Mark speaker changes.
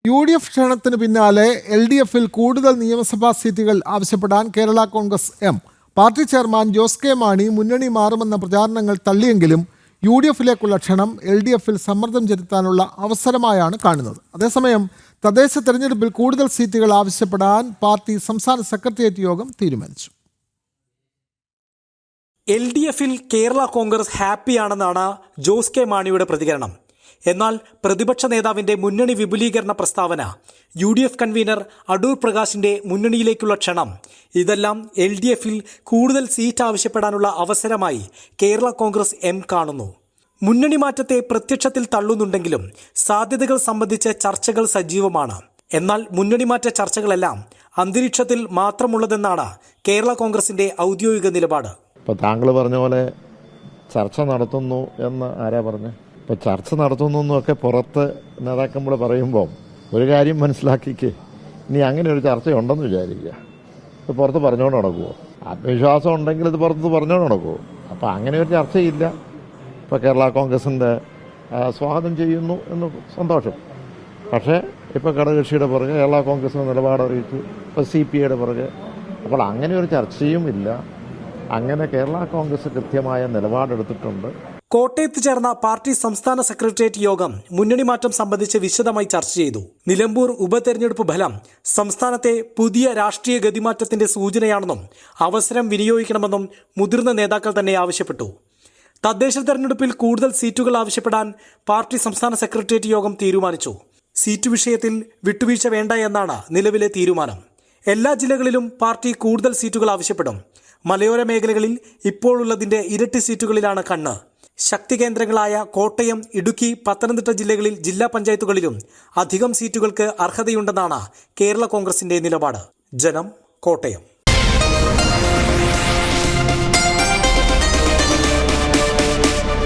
Speaker 1: UDF ക്ഷണത്തിന് പിന്നാലെ LDF-ൽ കൂടുതൽ നിയമസഭാ സീറ്റുകൾ ആവശ്യപ്പെടാൻ Kerala Congress M. Party chairman Jose K Mani മുന്നണി മാറുമെന്ന പ്രചാരണങ്ങൾ തള്ളിയെങ്കിലും UDF-ലേക്കുള്ള ക്ഷണം LDF-ൽ സമ്മർദ്ദം ചെലുത്താനുള്ള അവസരമായാണ് കാണുന്നത്. അതേസമയം തദ്ദേശ തെരഞ്ഞെടുപ്പിൽ കൂടുതൽ സീറ്റുകൾ ആവശ്യപ്പെടാൻ പാർട്ടി സംസ്ഥാന സെക്രട്ടേറിയറ്റ് യോഗം തീരുമാനിച്ചു.
Speaker 2: LDF-ൽ കേരള കോൺഗ്രസ് ഹാപ്പിയാണെന്നാണ് ജോസ് കെ മാണിയുടെ പ്രതികരണം. എന്നാൽ പ്രതിപക്ഷ നേതാവിന്റെ മുന്നണി വിപുലീകരണ പ്രസ്താവന, UDF കൺവീനർ അടൂർ പ്രകാശിന്റെ മുന്നണിയിലേക്കുള്ള ക്ഷണം, ഇതെല്ലാം LDF-ൽ കൂടുതൽ സീറ്റ് ആവശ്യപ്പെടാനുള്ള അവസരമായി കേരള കോൺഗ്രസ് എം കാണുന്നു. മുന്നണി മാറ്റത്തെ പ്രത്യക്ഷത്തിൽ തള്ളുന്നുണ്ടെങ്കിലും സാധ്യതകൾ സംബന്ധിച്ച് ചർച്ചകൾ സജീവമാണ്. എന്നാൽ മുന്നണി മാറ്റ ചർച്ചകളെല്ലാം അന്തരീക്ഷത്തിൽ മാത്രമുള്ളതെന്നാണ് കേരള കോൺഗ്രസിന്റെ ഔദ്യോഗിക നിലപാട്.
Speaker 3: ഇപ്പോൾ താങ്കൾ പറഞ്ഞ പോലെ ചർച്ച നടത്തുന്നു എന്ന് ആരാ പറഞ്ഞു? ഇപ്പോൾ ചർച്ച നടത്തുന്നു എന്നൊക്കെ പുറത്ത് നേതാക്കന്മാർ പറയുമ്പോൾ ഒരു കാര്യം മനസ്സിലാക്കിക്ക്, ഇനി അങ്ങനെ ഒരു ചർച്ചയുണ്ടെന്ന് വിചാരിക്കുക, ഇത് പുറത്ത് പറഞ്ഞുകൊണ്ട് നടക്കുമോ? ആത്മവിശ്വാസം ഉണ്ടെങ്കിൽ ഇത് പുറത്ത് പറഞ്ഞുകൊണ്ട് നടക്കുമോ? അപ്പോൾ അങ്ങനെ ഒരു ചർച്ചയില്ല. ഇപ്പോൾ കേരള കോൺഗ്രസിൻ്റെ സ്വാഗതം ചെയ്യുന്നു എന്ന് സന്തോഷം. പക്ഷേ ഇപ്പോൾ ഘടകകക്ഷിയുടെ പുറകെ കേരള കോൺഗ്രസിൻ്റെ നിലപാട് അറിയിച്ചു, ഇപ്പോൾ CPIയുടെ പുറകെ. അപ്പോൾ അങ്ങനെ ഒരു ചർച്ചയും ഇല്ല. അങ്ങനെ കേരള കോൺഗ്രസ് കൃത്യമായ നിലപാടെടുത്തിട്ടുണ്ട്.
Speaker 2: കോട്ടയത്ത് ചേർന്ന പാർട്ടി സംസ്ഥാന സെക്രട്ടേറിയറ്റ് യോഗം മുന്നണി മാറ്റം സംബന്ധിച്ച് വിശദമായി ചർച്ച ചെയ്തു. നിലമ്പൂർ ഉപതെരഞ്ഞെടുപ്പ് ഫലം സംസ്ഥാനത്തെ പുതിയ രാഷ്ട്രീയ ഗതിമാറ്റത്തിന്റെ സൂചനയാണെന്നും അവസരം വിനിയോഗിക്കണമെന്നും മുതിർന്ന നേതാക്കൾ തന്നെ ആവശ്യപ്പെട്ടു. തദ്ദേശ തെരഞ്ഞെടുപ്പിൽ കൂടുതൽ സീറ്റുകൾ ആവശ്യപ്പെടാൻ പാർട്ടി സംസ്ഥാന സെക്രട്ടേറിയറ്റ് യോഗം തീരുമാനിച്ചു. സീറ്റ് വിഷയത്തിൽ വിട്ടുവീഴ്ച വേണ്ട എന്നാണ് നിലവിലെ തീരുമാനം. എല്ലാ ജില്ലകളിലും പാർട്ടി കൂടുതൽ സീറ്റുകൾ ആവശ്യപ്പെടും. മലയോര മേഖലകളിൽ ഇപ്പോഴുള്ളതിന്റെ ഇരട്ടി സീറ്റുകളിലാണ് കണ്ണ്. ശക്തി കേന്ദ്രങ്ങളായ കോട്ടയം, ഇടുക്കി, പത്തനംതിട്ട ജില്ലകളിൽ ജില്ലാ പഞ്ചായത്തുകളിലും അധികം സീറ്റുകൾക്ക് അർഹതയുണ്ടെന്നാണ് കേരള കോൺഗ്രസിന്റെ നിലപാട്. ജനം, കോട്ടയം.